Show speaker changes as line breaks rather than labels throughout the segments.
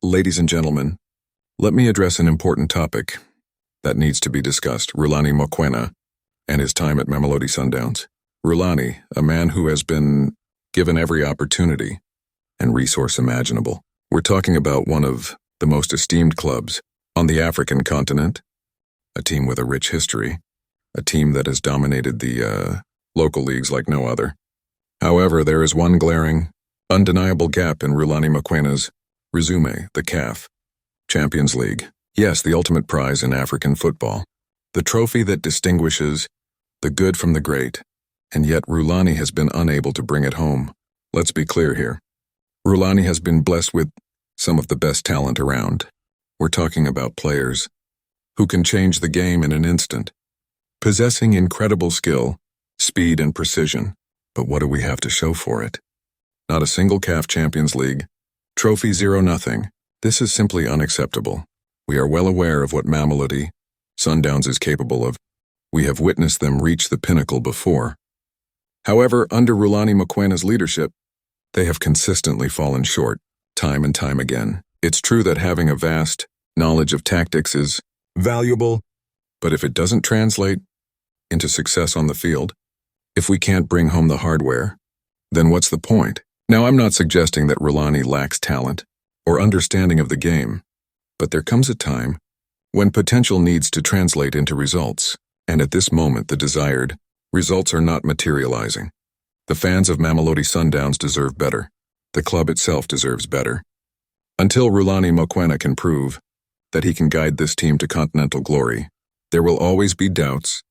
Ladies and gentlemen, let me address an important topic that needs to be discussed: Rulani Mokwena and his time at Mamelodi Sundowns. Rulani, a man who has been given every opportunity and resource imaginable. We're talking about one of the most esteemed clubs on the African continent, a team with a rich history, a team that has dominated the local leagues like no other. However, there is one glaring, undeniable gap in Rulani Mokwena's resume: the CAF Champions League. Yes, the ultimate prize in African football. The trophy that distinguishes the good from the great. And yet Rulani has been unable to bring it home. Let's be clear here. Rulani has been blessed with some of the best talent around. We're talking about players who can change the game in an instant, possessing incredible skill, speed, and precision. But what do we have to show for it? Not a single CAF Champions League trophy, 0-0. This is simply unacceptable. We are well aware of what Mamelodi Sundowns is capable of. We have witnessed them reach the pinnacle before. However, under Rulani Mokwena's leadership, they have consistently fallen short, time and time again. It's true that having a vast knowledge of tactics is valuable, but if it doesn't translate into success on the field, if we can't bring home the hardware, then what's the point? Now, I'm not suggesting that Rulani lacks talent or understanding of the game, but there comes a time when potential needs to translate into results, and at this moment the desired results are not materializing. The fans of Mamelodi Sundowns deserve better. The club itself deserves better. Until Rulani Mokwena can prove that he can guide this team to continental glory, there will always be doubts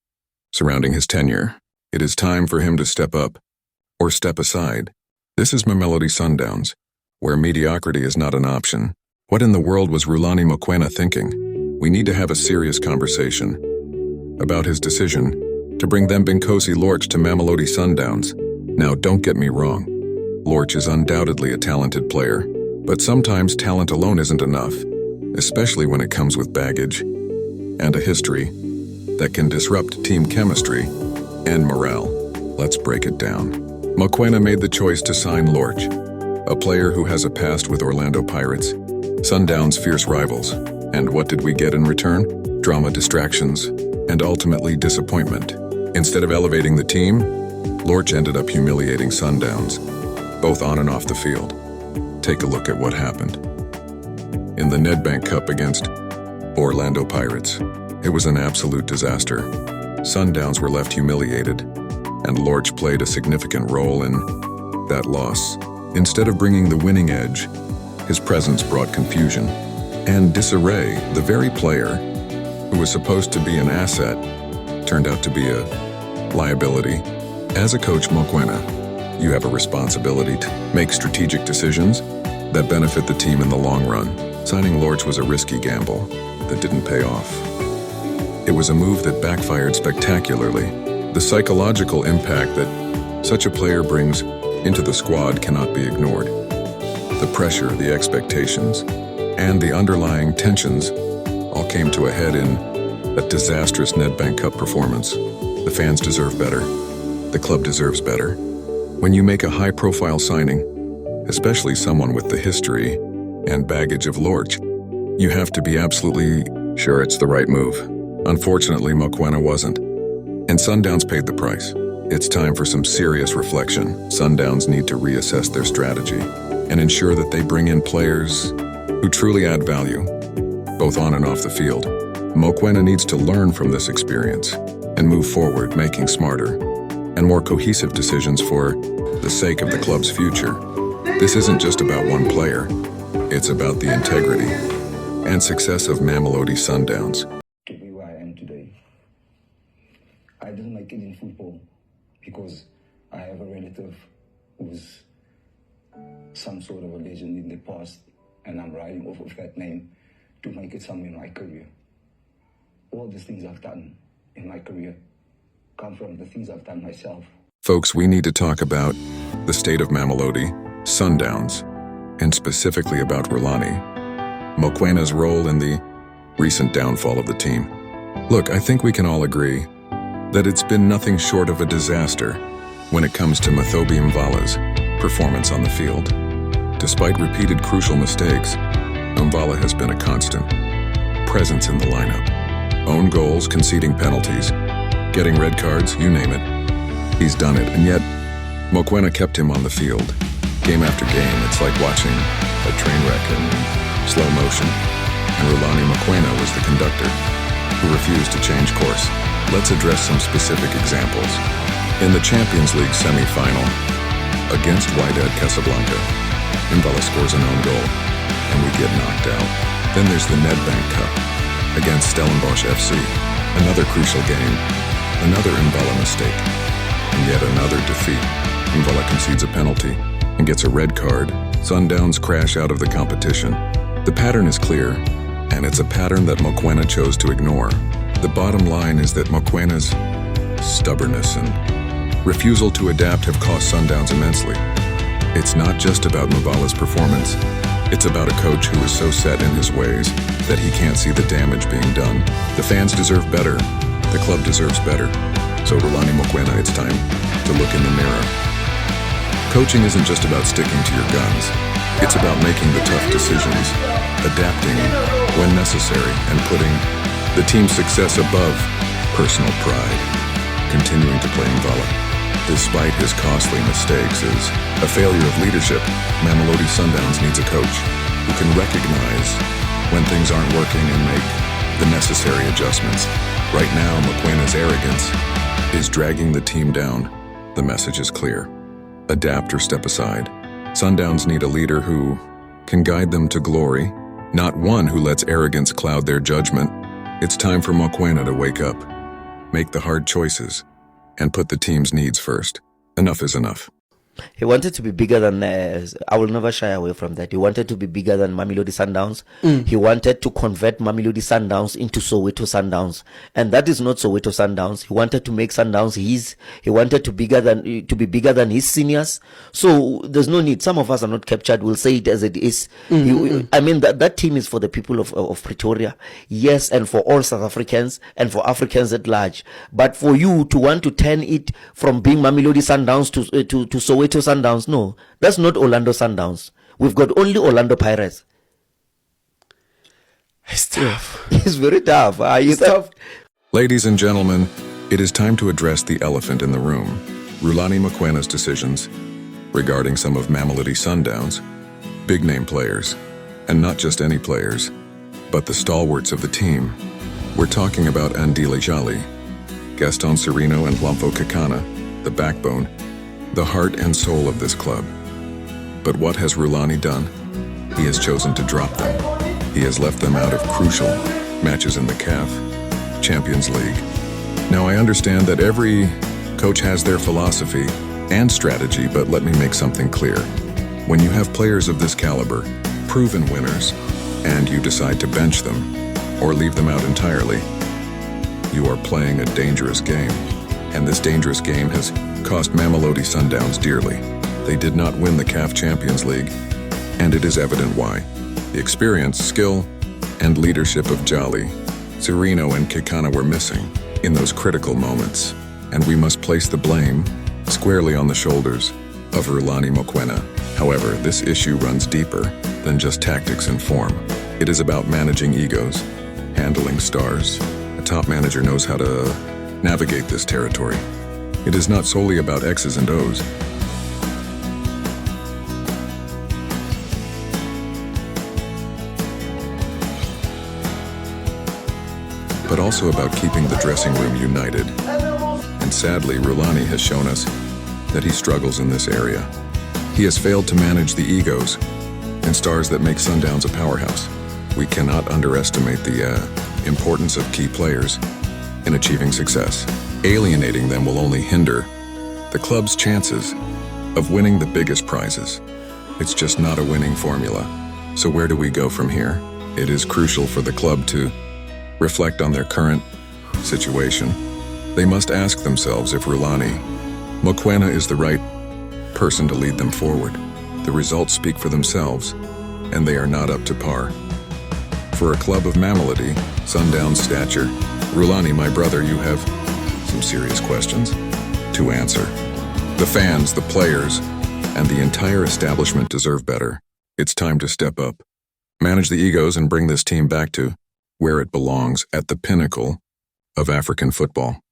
surrounding his tenure. It is time for him to step up or step aside. This is Mamelodi Sundowns, where mediocrity is not an option. What in the world was Rulani Mokwena thinking? We need to have a serious conversation about his decision to bring Thembinkosi Lorch to Mamelodi Sundowns. Now, don't get me wrong. Lorch is undoubtedly a talented player, but sometimes talent alone isn't enough, especially when it comes with baggage and a history that can disrupt team chemistry and morale. Let's break it down. Mokwena made the choice to sign Lorch, a player who has a past with Orlando Pirates, Sundowns' fierce rivals. And what did we get in return? Drama, distractions, and ultimately disappointment. Instead of elevating the team, Lorch ended up humiliating Sundowns, both on and off the field. Take a look at what happened. In the Nedbank Cup against Orlando Pirates, it was an absolute disaster. Sundowns were left humiliated, and Lorch played a significant role in that loss. Instead of bringing the winning edge, his presence brought confusion and disarray. The very player who was supposed to be an asset turned out to be a liability. As a coach, Mokwena, you have a responsibility to make strategic decisions that benefit the team in the long run. Signing Lorch was a risky gamble that didn't pay off. It was a move that backfired spectacularly. The psychological impact that such a player brings into the squad cannot be ignored. The pressure, the expectations, and the underlying tensions all came to a head in a disastrous Nedbank Cup performance. The fans deserve better. The club deserves better. When you make a high-profile signing, especially someone with the history and baggage of Lorch, you have to be absolutely sure it's the right move. Unfortunately, Mokwena wasn't, and Sundowns paid the price. It's time for some serious reflection. Sundowns need to reassess their strategy and ensure that they bring in players who truly add value, both on and off the field. Mokwena needs to learn from this experience and move forward, making smarter and more cohesive decisions for the sake of the club's future. This isn't just about one player. It's about the integrity and success of Mamelodi Sundowns.
To be where I am today, I didn't make it in football because I have a relative who's some sort of a legend in the past, and I'm riding off of that name to make it somewhere in my career. All the things I've done in my career come from the things I've done myself.
Folks, we need to talk about the state of Mamelodi Sundowns, and specifically about Rulani Mokwena's role in the recent downfall of the team. Look, I think we can all agree that it's been nothing short of a disaster when it comes to Mamelodi Sundowns' performance on the field. Despite repeated crucial mistakes, Mbala has been a constant presence in the lineup. Own goals, conceding penalties, getting red cards, you name it. He's done it, and yet Mokwena kept him on the field. Game after game, it's like watching a train wreck in slow motion. And Rulani Mokwena was the conductor who refused to change course. Let's address some specific examples. In the Champions League semi-final against Wydad Casablanca, Mbala scores an own goal, and we get knocked out. Then there's the Nedbank Cup against Stellenbosch FC. Another crucial game, another Mbala mistake, and yet another defeat. Mbala concedes a penalty and gets a red card. Sundowns crash out of the competition. The pattern is clear, and it's a pattern that Mokwena chose to ignore. The bottom line is that Mokwena's stubbornness and refusal to adapt have cost Sundowns immensely. It's not just about Mbala's performance. It's about a coach who is so set in his ways that he can't see the damage being done. The fans deserve better. The club deserves better. So Rulani Mokwena, it's time to look in the mirror. Coaching isn't just about sticking to your guns. It's about making the tough decisions, adapting when necessary, and putting the team's success above personal pride. Continuing to play Mbala, despite his costly mistakes, is a failure of leadership. Mamelodi Sundowns needs a coach who can recognize when things aren't working and make the necessary adjustments. Right now, Mokwena's arrogance is dragging the team down. The message is clear. Adapt or step aside. Sundowns need a leader who can guide them to glory, not one who lets arrogance cloud their judgment. It's time for Mokwena to wake up, make the hard choices, and put the team's needs first. Enough is enough.
He wanted to be bigger than, I will never shy away from that. He wanted to be bigger than Mamelodi Sundowns. He wanted to convert Mamelodi Sundowns into Soweto Sundowns. And that is not Soweto Sundowns. He wanted to make Sundowns his. He wanted to be bigger than his seniors. So there's no need. Some of us are not captured. We'll say it as it is. I mean, that team is for the people of Pretoria. Yes, and for all South Africans and for Africans at large. But for you to want to turn it from being Mamelodi Sundowns to Soweto Sundowns, no, that's not Orlando Sundowns. We've got only Orlando Pirates.
It's tough.
It's very tough.
It's tough.
Ladies and gentlemen, it is time to address the elephant in the room. Rulani Mokwena's decisions regarding some of Mamelodi Sundowns, big-name players, and not just any players, but the stalwarts of the team. We're talking about Andile Jali, Gaston Sereno, and Lamfo Kekana, the backbone, the heart and soul of this club. But what has Rulani done? He has chosen to drop them. He has left them out of crucial matches in the CAF Champions League. Now, I understand that every coach has their philosophy and strategy, but let me make something clear. When you have players of this caliber, proven winners, and you decide to bench them or leave them out entirely, you are playing a dangerous game. And this dangerous game has cost Mamelodi Sundowns dearly. They did not win the CAF Champions League, and it is evident why. The experience, skill, and leadership of Jali, Sereno, and Kekana were missing in those critical moments, and we must place the blame squarely on the shoulders of Rulani Mokwena. However, this issue runs deeper than just tactics and form. It is about managing egos, handling stars. A top manager knows how to navigate this territory. It is not solely about X's and O's. But also about keeping the dressing room united. And sadly, Rulani has shown us that he struggles in this area. He has failed to manage the egos and stars that make Sundowns a powerhouse. We cannot underestimate the importance of key players in achieving success. Alienating them will only hinder the club's chances of winning the biggest prizes. It's just not a winning formula. So where do we go from here? It is crucial for the club to reflect on their current situation. They must ask themselves if Rulani Mokwena is the right person to lead them forward. The results speak for themselves, and they are not up to par. For a club of Mamelodi Sundowns stature, Rulani, my brother, you have some serious questions to answer. The fans, the players, and the entire establishment deserve better. It's time to step up, manage the egos and bring this team back to where it belongs, at the pinnacle of African football.